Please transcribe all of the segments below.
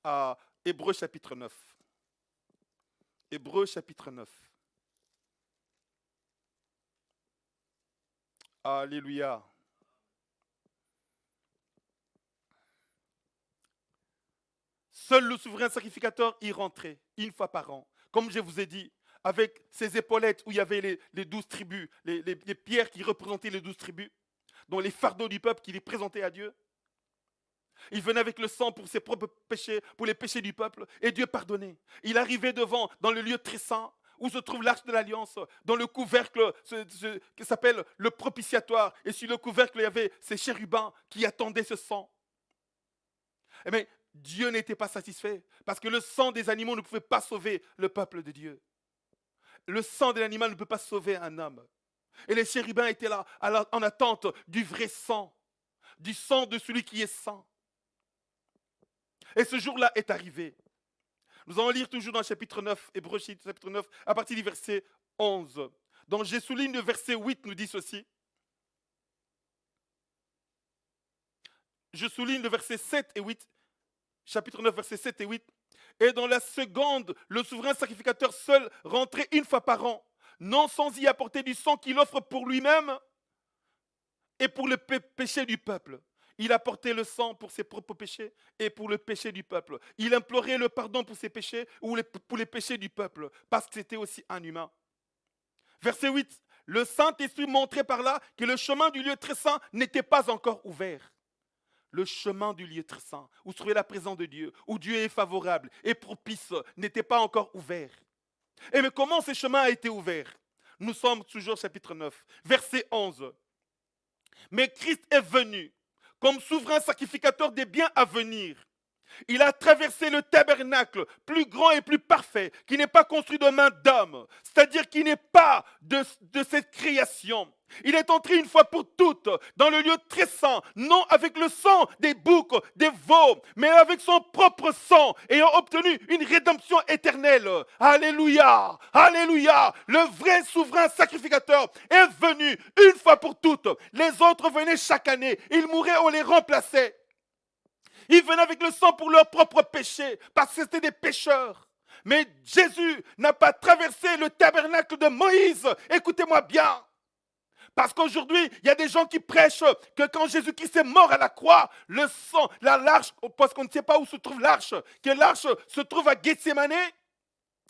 à Hébreux chapitre 9. Hébreux chapitre 9. Alléluia. Seul le souverain sacrificateur y rentrait une fois par an. Comme je vous ai dit, avec ses épaulettes où il y avait les 12 tribus, les pierres qui représentaient les 12 tribus, dont les fardeaux du peuple qu'il présentait à Dieu. Il venait avec le sang pour ses propres péchés, pour les péchés du peuple, et Dieu pardonnait. Il arrivait devant, dans le lieu très saint, où se trouve l'arche de l'alliance, dans le couvercle qui s'appelle le propitiatoire. Et sur le couvercle, il y avait ces chérubins qui attendaient ce sang. Mais Dieu n'était pas satisfait, parce que le sang des animaux ne pouvait pas sauver le peuple de Dieu. Le sang de l'animal ne peut pas sauver un homme. Et les chérubins étaient là, en attente du vrai sang, du sang de celui qui est saint. Et ce jour-là est arrivé. Nous allons lire toujours dans le chapitre 9, Hébreux chapitre 9, à partir du verset 11. Donc je souligne le verset 8 nous dit ceci. Je souligne le verset 7 et 8, chapitre 9, verset 7 et 8. Et dans la seconde, le souverain sacrificateur seul rentrait une fois par an, non sans y apporter du sang qu'il offre pour lui-même et pour le péché du peuple. Il apportait le sang pour ses propres péchés et pour le péché du peuple. Il implorait le pardon pour ses péchés ou pour les péchés du peuple, parce que c'était aussi un humain. Verset 8. Le Saint-Esprit montrait par là que le chemin du lieu très saint n'était pas encore ouvert. Le chemin du lieu très saint, où se trouvait la présence de Dieu, où Dieu est favorable et propice, n'était pas encore ouvert. Et mais comment ce chemin a été ouvert? Nous sommes toujours au chapitre 9, verset 11. Mais Christ est venu comme souverain sacrificateur des biens à venir. Il a traversé le tabernacle plus grand et plus parfait, qui n'est pas construit de main d'homme, c'est-à-dire qui n'est pas de cette création. Il est entré une fois pour toutes dans le lieu très saint, non avec le sang des boucs, des veaux, mais avec son propre sang, ayant obtenu une rédemption éternelle. Alléluia, alléluia. Le vrai souverain sacrificateur est venu une fois pour toutes. Les autres venaient chaque année, ils mouraient, on les remplaçait. Ils venaient avec le sang pour leurs propres péchés, parce que c'était des pécheurs. Mais Jésus n'a pas traversé le tabernacle de Moïse. Écoutez-moi bien. Parce qu'aujourd'hui, il y a des gens qui prêchent que quand Jésus-Christ est mort à la croix, le sang, l'arche, parce qu'on ne sait pas où se trouve l'arche, que l'arche se trouve à Gethsémané,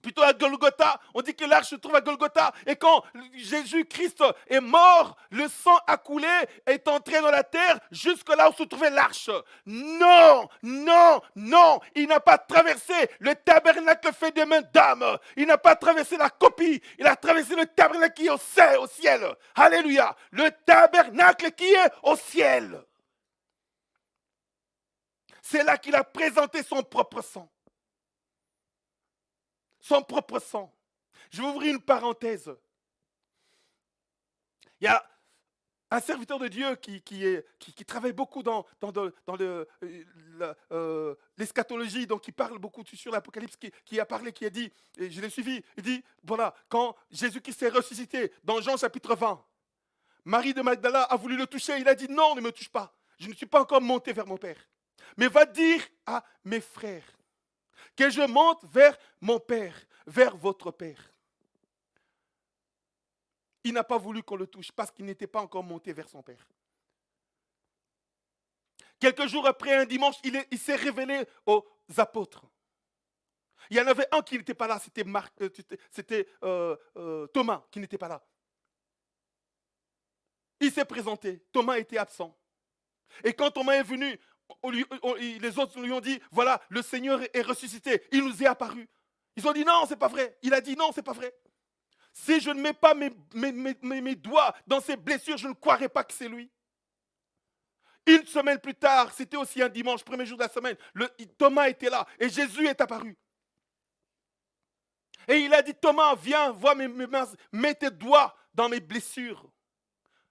plutôt à Golgotha. On dit que l'arche se trouve à Golgotha. Et quand Jésus-Christ est mort, le sang a coulé, est entré dans la terre jusque là où se trouvait l'arche. Non, non, non. Il n'a pas traversé le tabernacle fait de main d'homme. Il n'a pas traversé la copie. Il a traversé le tabernacle qui est au ciel. Alléluia. Le tabernacle qui est au ciel. C'est là qu'il a présenté son propre sang. Son propre sang. Je vais ouvrir une parenthèse. Il y a un serviteur de Dieu qui travaille beaucoup dans l'eschatologie, donc qui parle beaucoup sur l'Apocalypse, qui a parlé, qui a dit, et je l'ai suivi, il dit, voilà, quand Jésus-Christ est ressuscité, dans Jean chapitre 20, Marie de Magdala a voulu le toucher, il a dit, non, ne me touche pas, je ne suis pas encore monté vers mon Père. Mais va dire à mes frères que je monte vers mon Père, vers votre Père. Il n'a pas voulu qu'on le touche parce qu'il n'était pas encore monté vers son Père. Quelques jours après, un dimanche, il s'est révélé aux apôtres. Il y en avait un qui n'était pas là, c'était Thomas qui n'était pas là. Il s'est présenté, Thomas était absent. Et quand Thomas est venu, les autres lui ont dit, voilà, le Seigneur est ressuscité, il nous est apparu. Ils ont dit, non, c'est pas vrai. Il a dit, non, c'est pas vrai. Si je ne mets pas mes doigts dans ses blessures, je ne croirais pas que c'est lui. Une semaine plus tard, c'était aussi un dimanche, premier jour de la semaine, Thomas était là et Jésus est apparu. Et il a dit, Thomas, viens, vois mes mains, mets tes doigts dans mes blessures.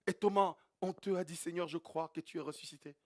Et Thomas, honteux, a dit, Seigneur, je crois que tu es ressuscité.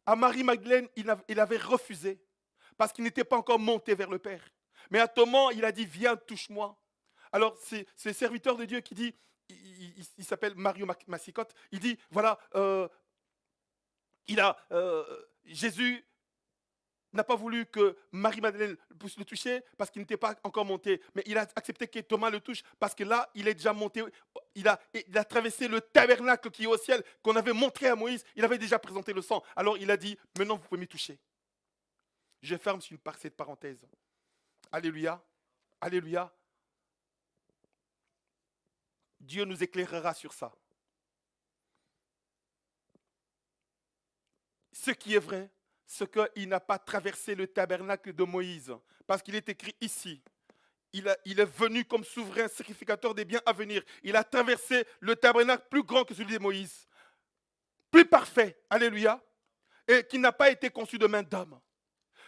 À Marie-Magdeleine, il avait refusé parce qu'il n'était pas encore monté vers le Père. Mais à Thomas, il a dit, viens, touche-moi. Alors, c'est le serviteur de Dieu qui dit, il s'appelle Mario Massicotte, il dit, voilà, Jésus n'a pas voulu que Marie-Madeleine puisse le toucher parce qu'il n'était pas encore monté. Mais il a accepté que Thomas le touche parce que là, il est déjà monté. Il a traversé le tabernacle qui est au ciel, qu'on avait montré à Moïse. Il avait déjà présenté le sang. Alors il a dit, maintenant vous pouvez m'y toucher. Je ferme cette parenthèse. Alléluia. Alléluia. Dieu nous éclairera sur ça. Ce qui est vrai, c'est qu'il n'a pas traversé le tabernacle de Moïse. Parce qu'il est écrit ici. Il est venu comme souverain sacrificateur des biens à venir. Il a traversé le tabernacle plus grand que celui de Moïse. Plus parfait. Alléluia. Et qui n'a pas été conçu de main d'homme.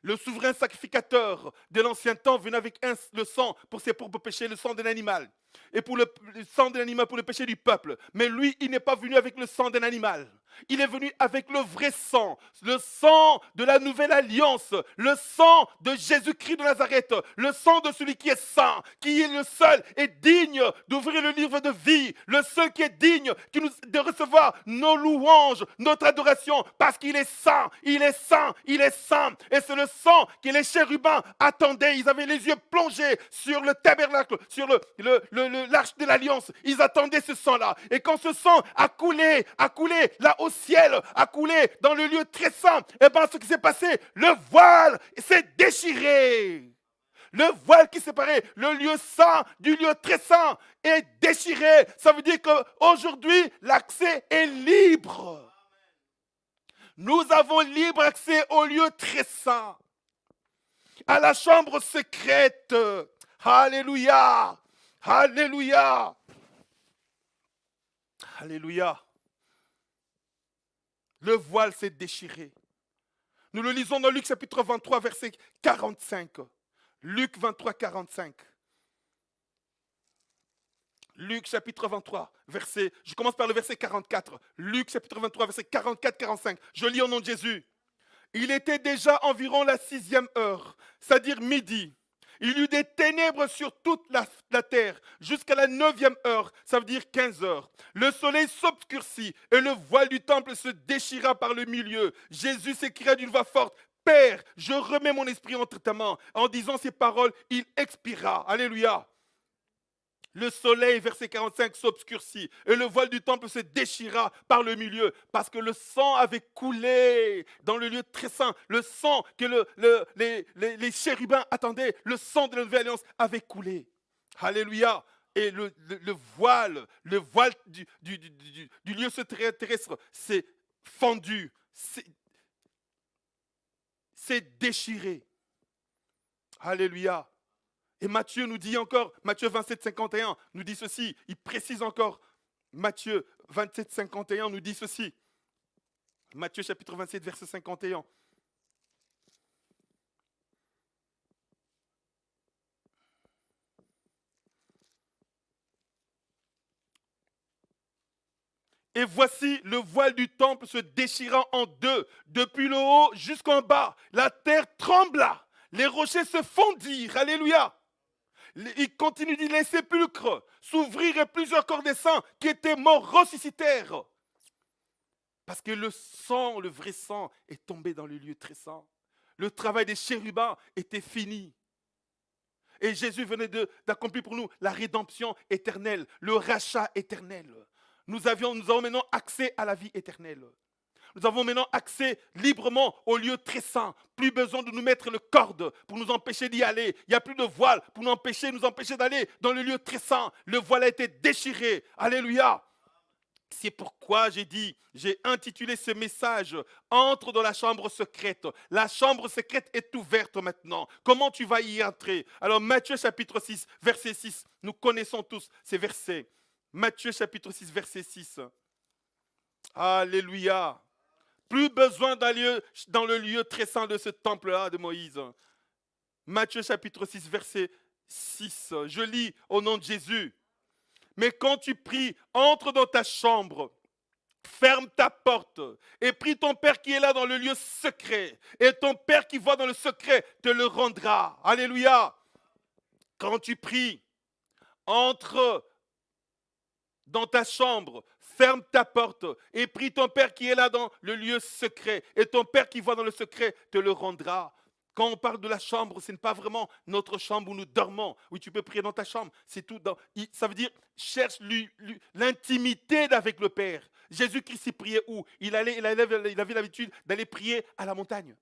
Le souverain sacrificateur de l'ancien temps venait avec le sang pour ses propres péchés, le sang d'un animal. Et pour le sang d'un animal pour le péché du peuple. Mais lui, il n'est pas venu avec le sang d'un animal. Il est venu avec le vrai sang, le sang de la nouvelle alliance, le sang de Jésus-Christ de Nazareth, le sang de celui qui est saint, qui est le seul et digne d'ouvrir le livre de vie, le seul qui est digne de recevoir nos louanges, notre adoration, parce qu'il est saint, il est saint, il est saint. Et c'est le sang que les chérubins attendaient. Ils avaient les yeux plongés sur le tabernacle, sur l'arche de l'alliance. Ils attendaient ce sang-là. Et quand ce sang a coulé là au ciel, a coulé dans le lieu très saint, et bien ce qui s'est passé, le voile s'est déchiré. Le voile qui séparait le lieu saint du lieu très saint est déchiré. Ça veut dire qu'aujourd'hui, l'accès est libre. Nous avons libre accès au lieu très saint, à la chambre secrète. Alléluia. Alléluia. Alléluia. Le voile s'est déchiré. Nous le lisons dans Luc chapitre 23, verset 45. Luc 23, 45. Luc chapitre 23, je commence par le verset 44. Luc chapitre 23, verset 44-45. Je lis au nom de Jésus. Il était déjà environ la 6e heure, c'est-à-dire midi. Il y eut des ténèbres sur toute la terre jusqu'à la 9e heure, ça veut dire 15 heures. Le soleil s'obscurcit et le voile du temple se déchira par le milieu. Jésus s'écria d'une voix forte, « Père, je remets mon esprit entre ta main. » En disant ces paroles, il expira. Alléluia. Le soleil, verset 45, s'obscurcit et le voile du temple se déchira par le milieu parce que le sang avait coulé dans le lieu très saint. Le sang que les chérubins attendaient, le sang de la nouvelle alliance avait coulé. Alléluia. Et le voile du lieu terrestre s'est fendu, s'est déchiré. Alléluia. Et Matthieu nous dit encore, Matthieu 27, 51 nous dit ceci, il précise encore, Matthieu 27, 51 nous dit ceci. Matthieu chapitre 27, verset 51. Et voici le voile du temple se déchirant en deux, depuis le haut jusqu'en bas. La terre trembla, les rochers se fondirent. Alléluia. Il continue de dire, les sépulcres s'ouvrirent et plusieurs corps des saints qui étaient morts ressuscitèrent. Parce que le sang, le vrai sang, est tombé dans le lieu très saint. Le travail des chérubins était fini. Et Jésus venait d'accomplir pour nous la rédemption éternelle, le rachat éternel. Nous avons maintenant accès à la vie éternelle. Nous avons maintenant accès librement au lieu très saint. Plus besoin de nous mettre le corde pour nous empêcher d'y aller. Il n'y a plus de voile pour nous empêcher d'aller dans le lieu très saint. Le voile a été déchiré. Alléluia. C'est pourquoi j'ai intitulé ce message « Entre dans la chambre secrète ». La chambre secrète est ouverte maintenant. Comment tu vas y entrer? Alors Matthieu chapitre 6, verset 6. Nous connaissons tous ces versets. Matthieu chapitre 6, verset 6. Alléluia. Plus besoin d'aller dans le lieu très saint de ce temple-là de Moïse. Matthieu chapitre 6, verset 6. Je lis au nom de Jésus. Mais quand tu pries, entre dans ta chambre, ferme ta porte et prie ton Père qui est là dans le lieu secret. Et ton Père qui voit dans le secret te le rendra. Alléluia. Quand tu pries, entre dans ta chambre, ferme ta porte et prie ton Père qui est là dans le lieu secret. Et ton Père qui voit dans le secret te le rendra. Quand on parle de la chambre, ce n'est pas vraiment notre chambre où nous dormons. Oui, tu peux prier dans ta chambre. C'est tout. Ça veut dire, cherche l'intimité avec le Père. Jésus-Christ, il priait où? Il avait l'habitude d'aller prier à la montagne.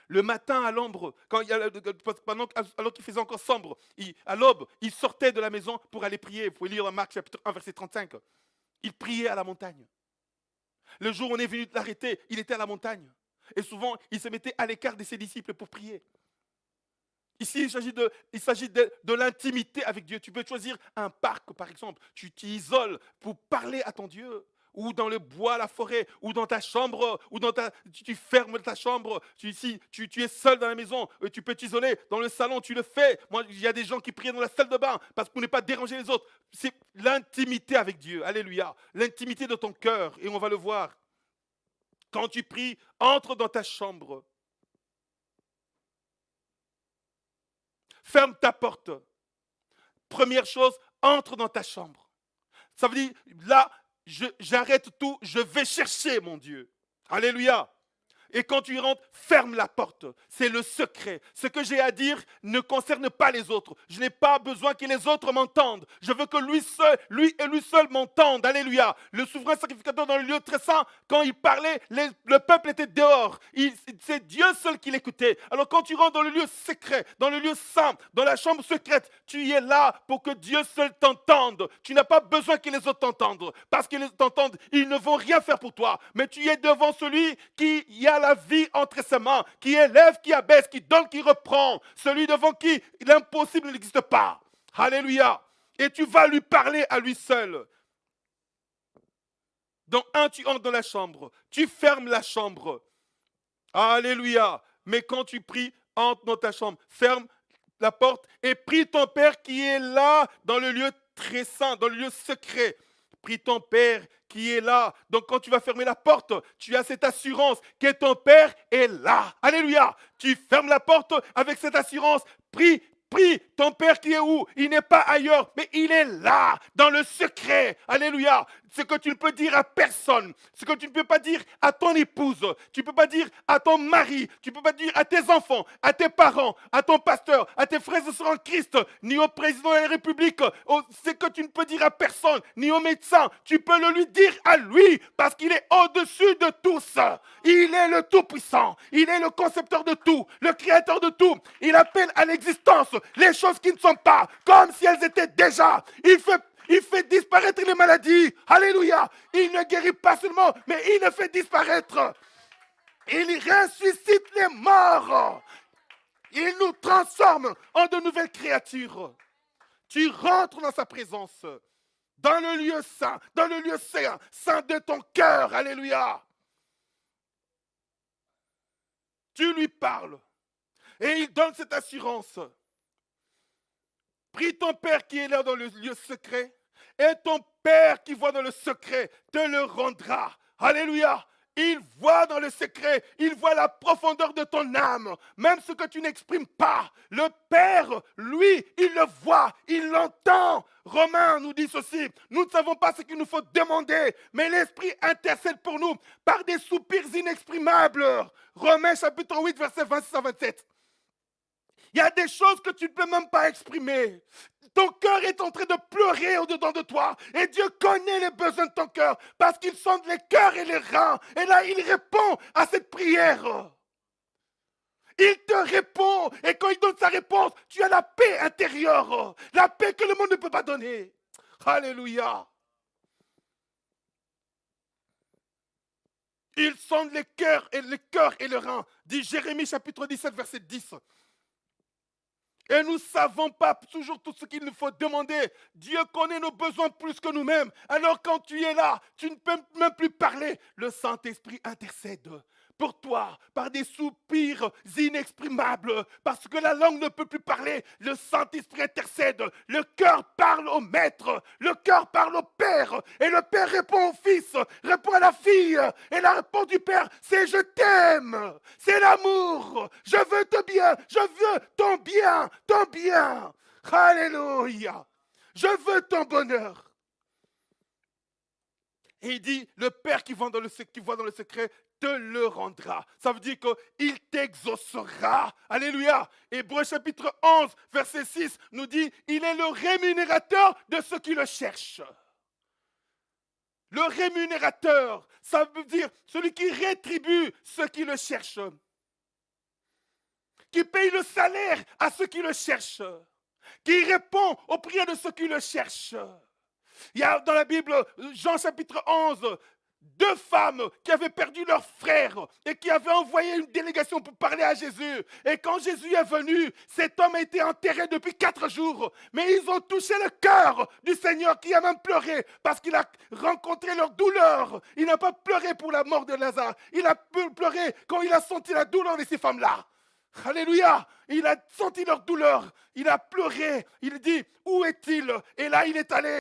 Le matin à l'ombre, alors qu'il faisait encore sombre, à l'aube, il sortait de la maison pour aller prier. Vous pouvez lire dans Marc chapitre 1, verset 35. Il priait à la montagne. Le jour où on est venu l'arrêter, il était à la montagne. Et souvent, il se mettait à l'écart de ses disciples pour prier. Ici, il s'agit de l'intimité avec Dieu. Tu peux choisir un parc, par exemple. Tu t'isoles pour parler à ton Dieu. Ou dans le bois, la forêt, ou dans ta chambre, tu fermes ta chambre. Tu es seul dans la maison, tu peux t'isoler. Dans le salon, tu le fais. Moi, il y a des gens qui prient dans la salle de bain parce qu'on n'est pas déranger les autres. C'est l'intimité avec Dieu. Alléluia. L'intimité de ton cœur. Et on va le voir. Quand tu pries, entre dans ta chambre. Ferme ta porte. Première chose, entre dans ta chambre. Ça veut dire, là, j'arrête tout, je vais chercher mon Dieu. Alléluia. Et quand tu y rentres, ferme la porte. C'est le secret. Ce que j'ai à dire ne concerne pas les autres. Je n'ai pas besoin que les autres m'entendent. Je veux que lui et lui seul m'entendent. Alléluia. Le souverain sacrificateur dans le lieu très saint, quand il parlait, le peuple était dehors. C'est Dieu seul qui l'écoutait. Alors quand tu rentres dans le lieu secret, dans le lieu saint, dans la chambre secrète, tu y es là pour que Dieu seul t'entende. Tu n'as pas besoin que les autres t'entendent. Parce qu'ils t'entendent, ils ne vont rien faire pour toi. Mais tu es devant celui qui y a la vie entre ses mains, qui élève, qui abaisse, qui donne, qui reprend, celui devant qui l'impossible n'existe pas. Alléluia. Et tu vas lui parler à lui seul. Donc, tu entres dans la chambre, tu fermes la chambre. Alléluia. Mais quand tu pries, entre dans ta chambre, ferme la porte et prie ton Père qui est là dans le lieu très saint, dans le lieu secret. Prie ton Père qui est là. Donc quand tu vas fermer la porte, tu as cette assurance que ton Père est là. Alléluia. Tu fermes la porte avec cette assurance. Prie ton Père qui est où? Il n'est pas ailleurs, mais il est là, dans le secret. Alléluia. Ce que tu ne peux dire à personne, ce que tu ne peux pas dire à ton épouse, tu ne peux pas dire à ton mari, tu ne peux pas dire à tes enfants, à tes parents, à ton pasteur, à tes frères et sœurs en Christ, ni au président de la République. Ce que tu ne peux dire à personne, ni au médecin, tu peux le lui dire à lui, parce qu'il est au-dessus de tous. Il est le Tout-Puissant, il est le concepteur de tout, le créateur de tout. Il appelle à l'existence les choses qui ne sont pas, comme si elles étaient déjà. Il fait disparaître les maladies. Alléluia. Il ne guérit pas seulement, mais il les fait disparaître. Il ressuscite les morts. Il nous transforme en de nouvelles créatures. Tu rentres dans sa présence, dans le lieu saint, dans le lieu saint, saint de ton cœur. Alléluia. Tu lui parles et il donne cette assurance. Prie ton Père qui est là dans le lieu secret, et ton Père qui voit dans le secret te le rendra. Alléluia. Il voit dans le secret, il voit la profondeur de ton âme, même ce que tu n'exprimes pas. Le Père, lui, il le voit, il l'entend. Romains nous dit ceci, nous ne savons pas ce qu'il nous faut demander, mais l'Esprit intercède pour nous par des soupirs inexprimables. Romains chapitre 8, versets 26 à 27. Il y a des choses que tu ne peux même pas exprimer. Ton cœur est en train de pleurer au-dedans de toi. Et Dieu connaît les besoins de ton cœur parce qu'il sonde les cœurs et les reins. Et là, il répond à cette prière. Il te répond. Et quand il donne sa réponse, tu as la paix intérieure. La paix que le monde ne peut pas donner. Alléluia. Il sonde les cœurs et les reins. Dit Jérémie chapitre 17, verset 10. Et nous ne savons pas toujours tout ce qu'il nous faut demander. Dieu connaît nos besoins plus que nous-mêmes. Alors quand tu es là, tu ne peux même plus parler. Le Saint-Esprit intercède pour toi par des soupirs inexprimables. Parce que la langue ne peut plus parler. Le Saint-Esprit intercède. Le cœur parle au Maître. Le cœur parle au Père. Et le Père répond au Fils, répond à la fille. Et la réponse du Père, c'est je t'aime. C'est l'amour. Je veux te bien. Je veux ton bien. Ton bien. Alléluia. Je veux ton bonheur. Et il dit, le Père qui voit dans le secret te le rendra. Ça veut dire qu'il t'exaucera. Alléluia. Hébreux chapitre 11, verset 6 nous dit, il est le rémunérateur de ceux qui le cherchent. Le rémunérateur, ça veut dire celui qui rétribue ceux qui le cherchent. Qui paye le salaire à ceux qui le cherchent. Qui répond aux prières de ceux qui le cherchent. Il y a dans la Bible, Jean chapitre 11, 2 femmes qui avaient perdu leur frère et qui avaient envoyé une délégation pour parler à Jésus. Et quand Jésus est venu, cet homme a été enterré depuis 4 jours. Mais ils ont touché le cœur du Seigneur qui a même pleuré parce qu'il a rencontré leur douleur. Il n'a pas pleuré pour la mort de Lazare. Il a pleuré quand il a senti la douleur de ces femmes-là. Alléluia, il a senti leur douleur, il a pleuré, il dit, où est-il? Et là il est allé